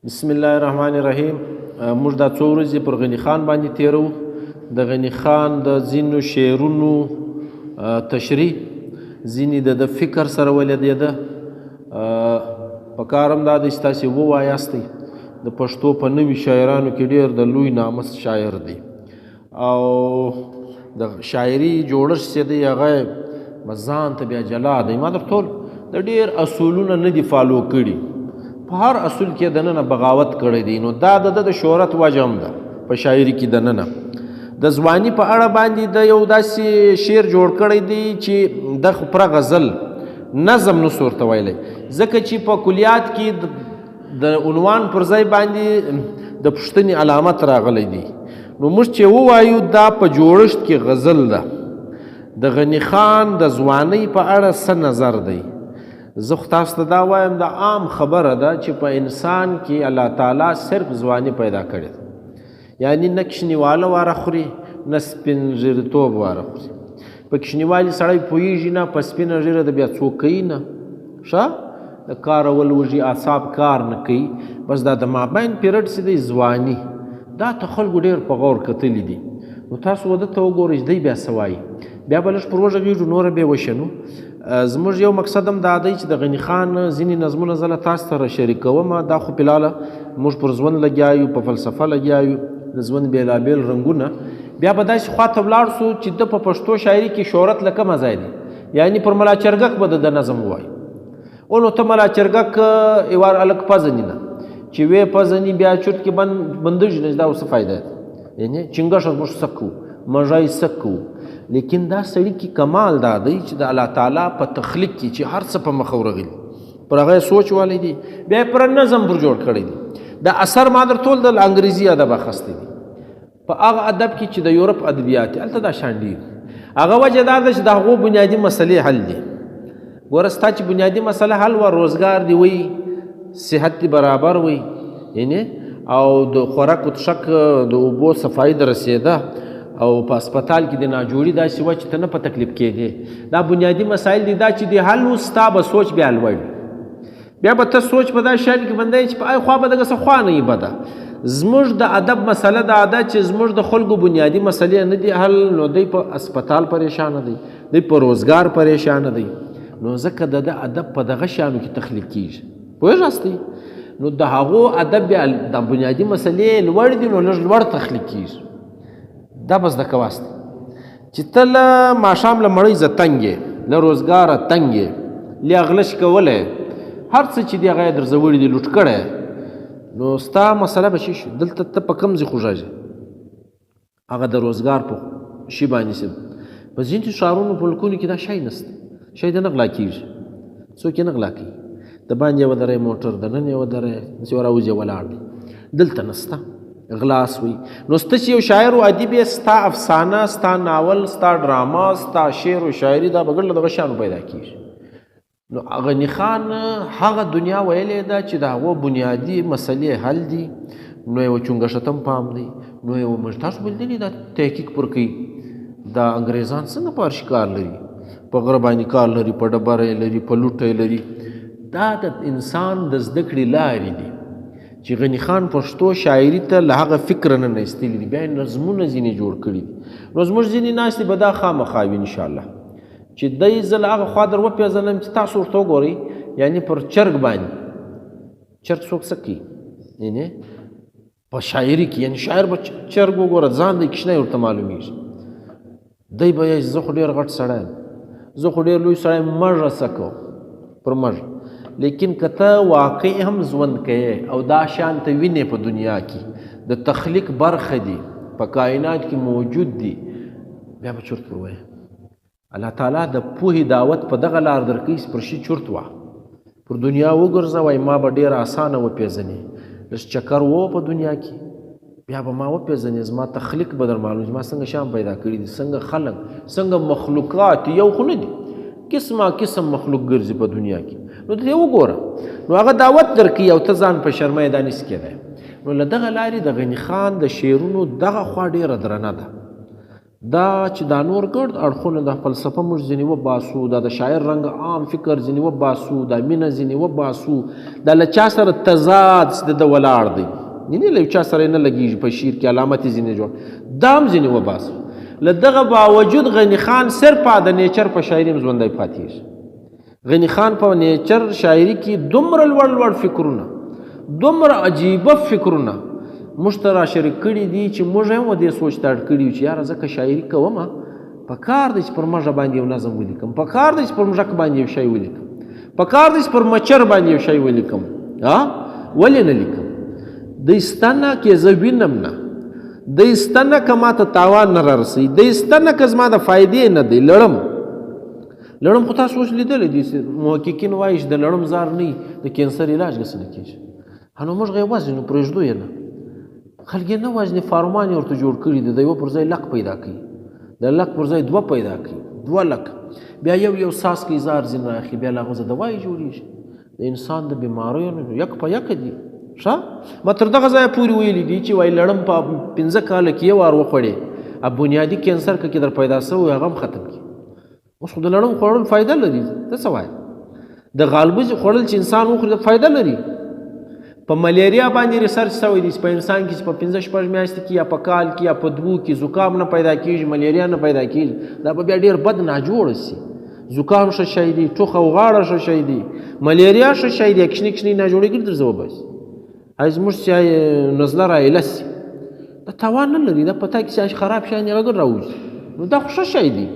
بسم الله الرحمن الرحیم. موږ دا څو ورځې پر غني خان باندې تیرو. د غني خان د ځینو شعرونو تشریح ځینې د فکر سره ولګېده. په کار هم دا دی چې تاسې ووایاستئ د پښتو په نوي شاعرانو کې ډېر د لوی ناموس شاعر دی او د شاعري جوړښت چې دی هغه ځان ته بیا جلا دی. ما درته وویل د ډېر اصولونه نه دي فالو کړي، په هر اصول کې دننه بغاوت کړی دی. نو دا د شهرت وجه هم ده په شاعري کې دننه. د ځواني په اړه باندې د یو داسې شعر جوړ کړی دی چې د پوره غزل نظم نو ورته ویلی، ځکه چې په کلیات کې د عنوان پر ځای باندې د پوښتنې علامت راغلی دی. نو موږ چې ووایو دا په جوړښت کې غزل ده. د غني خان د ځوانۍ په اړه څه نظر دی؟ زه خو تاسو ته دا وایم د عام خبره ده چې په انسان کې الله تعالی صرف ځواني پیدا کړې ده، یعنی نه کشنیواله واره خوري نه سپین ږیرتوب واره خوري. په کشنیوالي سړی پوهېږي نه، په سپینه ږیره د بیا څوک کوي نه، ښه د کار اول وږي اعصاب کار نه کوي. بس دا د مابین پیرډ چې دی ځواني، دا ته خلکو ډېر په غور کتلي دي. نو تاسو واده ته وګورئ دی بیا څه وایي، بیا به لږ پر وغږېږو نوره بیا وشنو. زموږ یو مقصد هم دا دی چې د غني خان ځینې نظمونه زه له تاسو سره شریکوم. دا خو فلحاله موږ پر ژوند لګیا یو، په فلسفه لګیا یو، د ژوند بېلابېل رنګونه. بیا به داسې خواته ولاړ سو چې د په پښتو شاعري کې شهرت له کومه ځای دی، یعنی پر ملا چرګک به د نظم ووایي. او نو ته ملا چرګک ایوار الک پزنی نه چې وې پزنی بیا چوت کې بندش نه، دا څه فایده ده؟ یعنی چنګښ موږ سکو مژای سکو. لیکن دا سړی کې کمال دا دی چې د الله تعالی په تخلیق کې چې هر څه په مخ ورغلی پر هغه سوچ والی دی، بیا پر نظم پر جوړ کړی دی. دا اثر ما درته ویل د انګریزي ادب اخیستی دی، په هغه ادب کې چې د یورپ ادبیات هلته دا شان ډېر. هغه وجه دا ده چې د هغو بنیادي مسلې حل دي. ګوره ستا چې بنیادي مسله حل وه، روزګار دی وی، صحت دی برابر وی، یعنی او د خوراک و تشک د اوبو صفایي د رسېده او په اسپتال کې د ناجوړي داسې وه چې ته نه په تکلیف کېږې. دا بنیادي مسایل دي، دا چې د حل و ستا به سوچ بیا لوړ، بیا به ته سوچ په دا شیان کې بندی چې په ای خوا به دغه څه خوا نه یې بده. زموږ د ادب مسله دا ده چې زموږ د خلکو بنیادي مسلې نه دي حل، نو دی په اسپتال پریشانه دی، دی په روزګار پریشانه دی. نو ځکه د ادب په دغه شیانو کې تخلیق کېږي، پوهېږاستئ؟ نو د هغو ادب بیا د بنیادي مسلې لوړ دي، نو لږ لوړ تخلیق کېږي. دا بس د کواست چې ته له ماښام له مړۍ زه تنګ یې، له روزګاره تنګ یې، له غلش کولی هر څه چې دی هغه یې درځوړي دي لوټ کړی. نو ستا مسله به شي شو. دلته ته په کوم ځای خوږېږې؟ هغه د روزګار په شي باندې سي. په ځینو ښارونو په ملکونو کې دا شی نسته، شی د نه غلا کېږي، څوک یې نه غلا کوي. د باندې یې ودرئ موټر، د نن یې ودرئ داسې راوځي ولاړ دی. دلته نسته غلاس وي. نو سته چې یو شاعر و ادیب یې ستا افسانه، ستا ناول، ستا ډراما، ستا شعر و شاعري دا به ګډ له دغه شیانو پیدا کېږي. نو غني خان هغه دنیا ویلې ده چې د هغو بنیادي مسلې حل دي. نو یو چونګښت هم پام دی. نو یو موږ تاسو بلدلي دا تحقیق پر کوي دا انګریزان څنګه په هر شي کار لري، په غره باندې کار لري، په ډبره یې لري، په لوټه یې لري. دا د انسان د زده کړې لارې دي چې غني خان پښتو شاعري ته له هغه فکره نه ایستلي دي. بیا یې نظمونه ځینې جوړ کړي دي. نو زموږ ځینې ناستې به دا خامخا وي انشاءالله چې دی زه له هغه خوا در وپېژنم چې تاسو ورته وګورئ. یعنې پر چرګ باندې چرګ څوک څه کوي، یعنې په شاعري کې، یعنې شاعر به چرګ وګوره ځان دی کشنی ورته معلومیږي. دی به یې زه خو ډېر غټ سړی یم، زه خو ډېر لوی سړی یم، مږه څه کوم پر مږه. لیکن که ته واقع هم ژوند کوې او دا شان ته وینې په دنیا کې د تخلیق برخه دي، په کائنات کې موجود دي، بیا به چورت پر وایې. الله تعالی د پوهې دعوت په دغه لار درکوي چې پر شي چورت وه، پر دنیا وګرځه وایي ما به ډېره اسانه وپېژنې. لږ چکر و په دنیا کې، بیا به ما وپېژنې، زما تخلیق به در معلوم، ما څنګه شیان پیدا کړي دي، څنګه خلق، څنګه مخلوقات، یو خو نه دي، قسمه قسم مخلوق ګرځي په دنیا کې. نو ته یې وګوره، نو هغه دعوت درکوي او ته ځان په شرمۍ دا نسي کېدی. نو له دغه لارې د غني خان د شعرونو دغه خوا ډېره درنه ده. دا چې دا نور ګرد اړخونه د فلسفه موږ ځینې وباسو، دا د شاعر رنګ عام فکر ځینې وباسو، دا مینه ځینې وباسو، دا له چا سره تضاد د ولاړ دی، یعنې له چا سره نه لګېږي په شعر کې علامت یې ځینې جوړ، دا هم ځینې وباسو. له دغه باوجود غني خان صرف د نیچر په شاعري هم ژوندی پاتېږي. غني خان په نیچر شاعري کې دومره لوړ لوړ فکرونه، دومره عجیبه فکرونه موږ ته را شریک کړي دي چې موږ هم دې سوچ ته اړ کړي یو چې یاره زه که شاعري کومه پکار دی چې پر مژه باندې یو نظم ولیکم، پکار دی چې پر مژک باندې یو شی ولیکم، پکار دی چې پر مچر باندې یو شی ولیکم. ولې نه لیکم؟ دی ستا نه کې زه وینم نه، دی ستا نه که ما ته تاوان نه رارسوي، دی ستا نه که زما د فایدې نه دی. لړم خو تاسو اوس لیدلی دي، محققین وایي چې د لړم زار نه د کینسر علاج داسې نه کېږي. نو موږ یې وزنو پرېږدو یې نه، خلک یې نه وزنې، فارمان یې ورته جوړ کړي دي، د یوه پر ځای لک پیدا کوي، د لک پر ځای دوه پیدا کوي، 2 لک، بیا یو ساس کې زار ځینې راخي، بیا له هغه څه دوایي جوړېږي. د انسان د بیماریو نه یک په یک دي. ما تر دغه ځایه پورې ویلي دي چې وایي لړم په 15 کاله کې یو وار وخوړې، بنیادي کینسر که در پیدا شوی هغه هم ختم کړي. اوس خو د لړم خوړل فایده لري، ته څه وایې؟ د غالبوزي خوړل چې انسان وخوري فایده لري. په ملیریا باندې ریسرچ شوی دی چې په انسان کې چې په 15-16 میاشتې کې یا په کال کې یا په 2 کې زکام نه پیدا کېږي، ملیریا نه پیدا کېږي، دا به بیا ډېر بد ناجوړه شي. زکام ښه شی دی، ټوخه او غاړه ښه شی دی، ملیریا ښه شی دی، کښنې ناجوړې ګرځي درځه وباسي. ای زموږ چې نزله رایله شي دا تاوان نه لري، دا په تا کې چې خراب شی هغه ګر راوځي، نو دا خو ښه شی دی.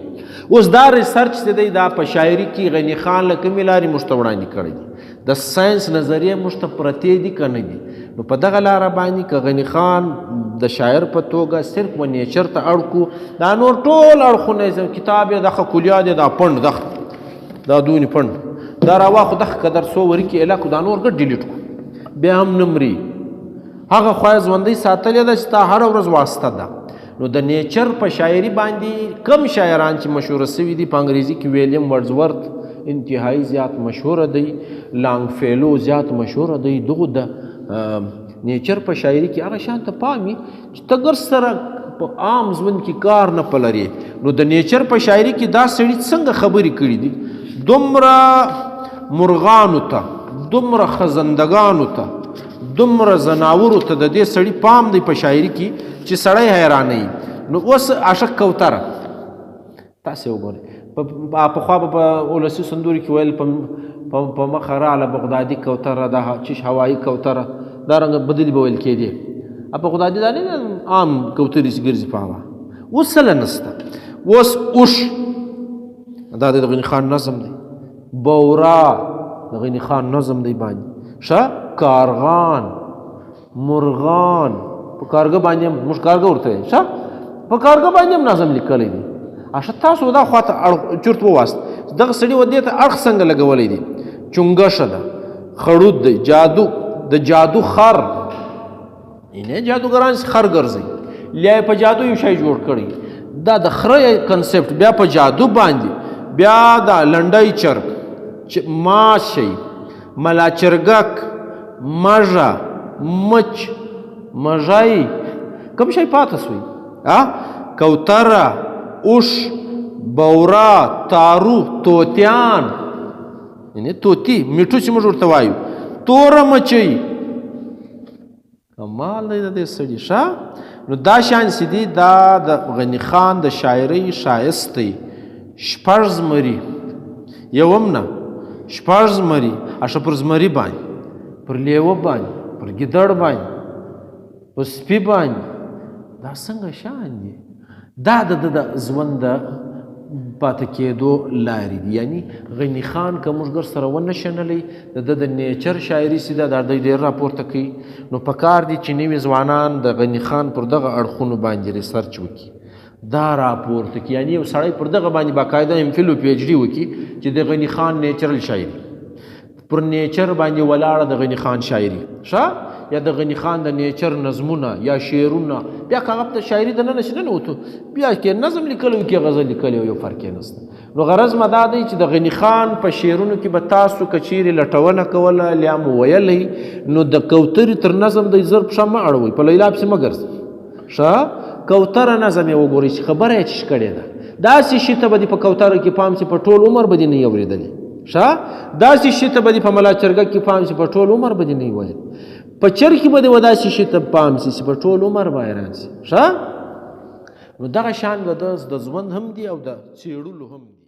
اوس دا ریسرچ چې دی دا په شاعري کې غني خان له کومې لارې موږ ته وړاندې کړی دی، د ساینس نظریه موږ ته پرتې دي که نه دي. نو په دغه لاره باندې که غني خان د شاعر په توګه صرف و نیچر ته اړ کړو، دا نور ټول اړخونه کتاب یې دغه کلیات یې دا پنډ دغه دا دونې پنډ دا راواخو دغه که در څو ورکې ایله کړو، دا نور ګډ ډیلیټ کړو، بیا هم نه مري. هغه خوا یې ژوندۍ ساتلې ده چې تا هره ورځ واسطه ده. نو د نیچر په شاعري باندې کم شاعران چې مشهوره سوي دي، په انګریزي کې ویلیم ورډزورث انتهایی زیات مشهوره دی، لانګ فیلو زیات مشهوره دی. دغو د نیچر په شاعري کې هغه شان ته پامي چې ته ګر سره په عام ژوند کې کار نه پلري. نو د نیچر په شاعري کې دا سړي څنګه خبرې کړي دي، دومره مرغانو ته، دومره خزندګانو ته، دومره زناورو ته د دې سړي پام دی په شاعري کې چې سړی حیرانوي. نو اوس عاشق کوتره تاسې وګورئ، پخوا به په ولسي سندوري کې ویل په مخه راله بغدادي کوتره، دا چیش هوایي کوتره، دا رنګه بدلې به ویل کېدې. بغدادي دا نه عام کوترې چې ګرځي په هوا. اوس سله نسته. اوس اوښ دا د غني خان نظم دی، بورا د غني خان نظم دی باندې، کارغان، مرغان، په کارګه باندې هم موږ کارګه ورته وایو، په کارګه باندې هم نظم لیکلی دی. تاسو دا خواته چورت وواست، دغه سړي و دې ته اړخ څنګه لګولی دی؟ چونګشه ده، خړود دی، جادو د جادو خر، یعنې جادوګران خر ګرځي، بیا یې په جادو یو شی جوړ کړی، دا د خره کنسپټ بیا په جادو باندې، بیا دا لنډی چرګ، ماشی، ملا چرګک، مژه، مچ، مژی، کوم شی پاته سوی؟ کوتره، اوښ، بورا، تارو، توتیان، یعنې توتي میټو چې موږ ورته وایو، توره مچۍ. کمال دی د دې سړي. نو دا شان چې دي دا د غني خان د شاعرۍ ښایست دی. 6 زمري، یوم نه 6 زمري، پر زمري باندې، پر لیوه باندې، پر ګیدړ باندې، په سپي باندې، دا څنګه شان دي؟ دا د ژوند د پاتې کېدو لارې دي. یعنی غني خان که موږ ګر سره ونه شنلی، د نیچر شاعري چې ده دا ډېر راپورته کوي. نو پکار دي چې نوي ځوانان د غني خان پر دغه اړخونو باندې ریسرچ وکړي، دا راپورته کړي. یعنی یو سړی پر دغه باندې باقاعده MPhil او PhD وکړي چې د غني خان نیچرل شاعري، پر نیچر باندې ولاړه د غني خان شاعري، یا د غني خان د نیچر نظمونه یا شعرونه، بیا که هغه ته شاعري د ننه شي ننوتو، بیا کې نظم لیکلی وي، کې غزل لیکلی وي، یو فرق یې نسته. نو غرض مې دا دی چې د غني خان په شعرونو کې به تاسو که چیرې لټونه کوله یا مو ویلی، نو د کوترې تر نظم د زر پښه مه اړوئ، په لیلا پسې مه ګرځئ، کوتره نظم یې وګورئ چې خبره یې چې کړې ده داسې شي ته به دې په کوتره کې پام سي په ټول عمر به دې نه اورېدلې داسې شي ته به دې په ملا چرګه کې پام سي په ټول عمر به دې نه ویل په چر کې به دې داسې شي ته پام سي چې په ټول عمر به حیران سي نو دغه شان به د ژوند هم دي او د څېړلو هم دي